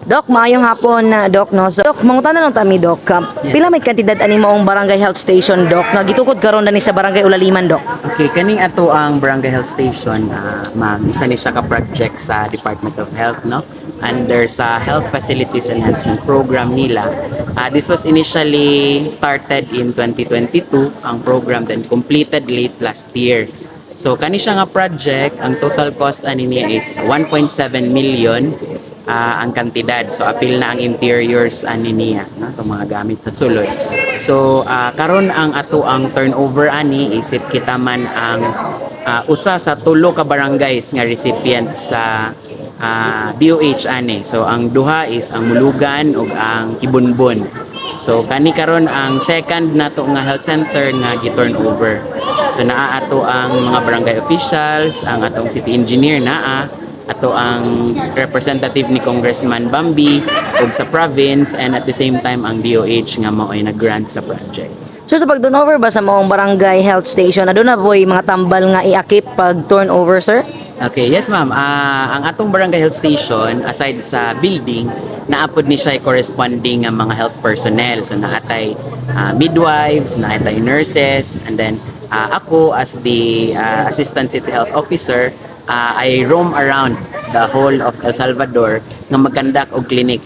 Dok, maayong hapon na Dok no. So, Dok, mangutan na lang tami Dok. Pila may kantidad ani maong barangay health station Dok nga gitukod karon dani sa barangay Ulaliman Dok. Okay, kaning ato ang Barangay Health Station, ma'am, isa ni siya ka-project sa Department of Health, no? Under sa Health Facilities Enhancement Program nila. This was initially started in 2022, ang program then completed late last year. So, kani siya nga project, ang total cost ani niya is 1.7 million ang kantidad. So, appeal na ang interiors ani niya, no? Itong mga gamit sa sulod. So, karon ang ato ang turnover ani isip kita man ang usa sa tulo ka barangays nga recipient sa DOH ani. So, ang duha is ang Mulugan ug ang Kibunbon. So, kani karon ang second nato nga health center nga gi-turnover. So, naa ato ang mga barangay officials, ang atong city engineer naa, ato ang representative ni Congressman Bambi ug sa province, and at the same time ang DOH nga mao ay nag-grant sa project. Sir, sa pag-turnover ba sa maong barangay health station, aduna boy mga tambal nga iakip pag turnover, sir? Okay, yes ma'am. Ang atong barangay health station, aside sa building, naapod ni siya corresponding nga mga health personnel. So naatay midwives, naatay nurses, and then ako as the assistant city health officer, I roam around the whole of El Salvador nga mag-conduct og clinic.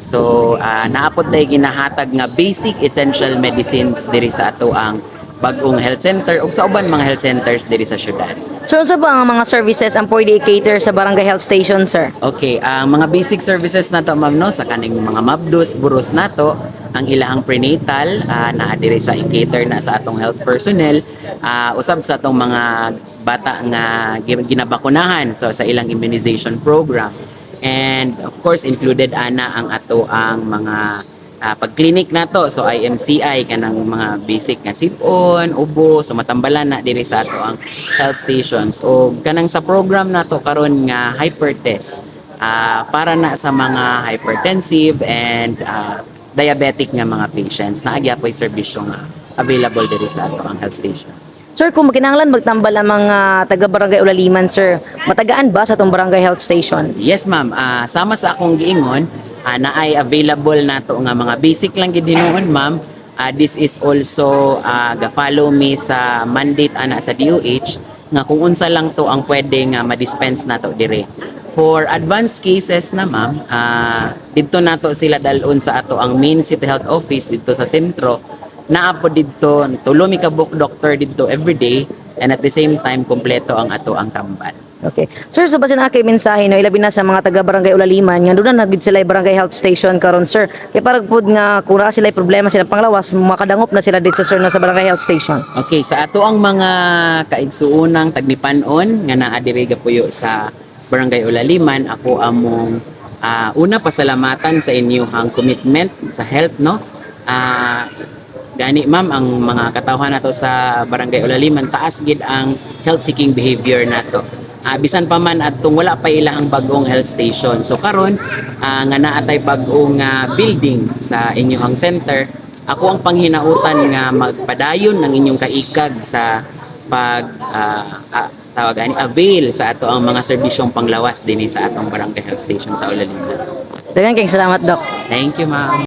So naapod tay ginahatag nga basic essential medicines diri sa ato ang bag-ong health center ug sa uban mga health centers diri sa syudad. Sir, sa ba ang mga services ang pwede i-cater sa barangay health station, sir? Okay, ang mga basic services nato ma'am no sa kaning mga mabdos, buros nato, ang ilahang prenatal na diri sa i-cater na sa atong health personnel, usab sa atong mga bata nga ginabakunahan so sa ilang immunization program. And of course included ana ang ato ang mga pag-clinic nato, so IMCI kanang mga basic nga sipon, ubo, so matambalan na diri sa ato ang health stations. O kanang sa program nato karon nga hypertest para na sa mga hypertensive and diabetic nga mga patients na agya po'y serbisyo nga available diri sa ato ang health station. Sir, kung kinahanglan magtambal ang mga taga-barangay Ulaliman, sir, matagaan ba sa itong barangay health station? Yes ma'am, sama sa akong giingon, na ay available nato nga mga basic lang gid hinuon ma'am. This is also ga-follow me sa mandate ana sa DOH nga kung unsa lang to ang pwede nga ma-dispense nato dire. For advanced cases na ma'am, didto nato sila dalon sa ato ang main city health office didto sa sentro. Naa po didto tulo mi ka book doctor didto everyday, and at the same time kompleto ang ato ang tambal. Okay. Sir, so basin na kay mensahe no ilabi na sa mga taga-barangay Ulaliman nga doon na nagid sila barangay health station karon, sir. Kay parang pud nga kung naa sila problema sila panglawas, makadangop na sila dito sa sir no sa barangay health station. Okay, sa ato ang mga kaigsuunang tagnipanon nga naa diri gapuyo sa Barangay Ulaliman, ako among una pasalamatan sa inyong commitment sa health, no. Gani ma'am, ang mga katawhan nato sa Barangay Ulaliman, taas gid ang health seeking behavior nato. Bisan pa man atong wala pa ilahang bagong health station. So karon nga naatay bagong building sa inyong center, ako ang panghinautan nga magpadayon ng inyong kaikag sa pag avail sa ato ang mga serbisyong panglawas dinhi sa atong Barangay Health Station sa Ulaliman. Daghang kayong salamat, Doc. Thank you ma'am.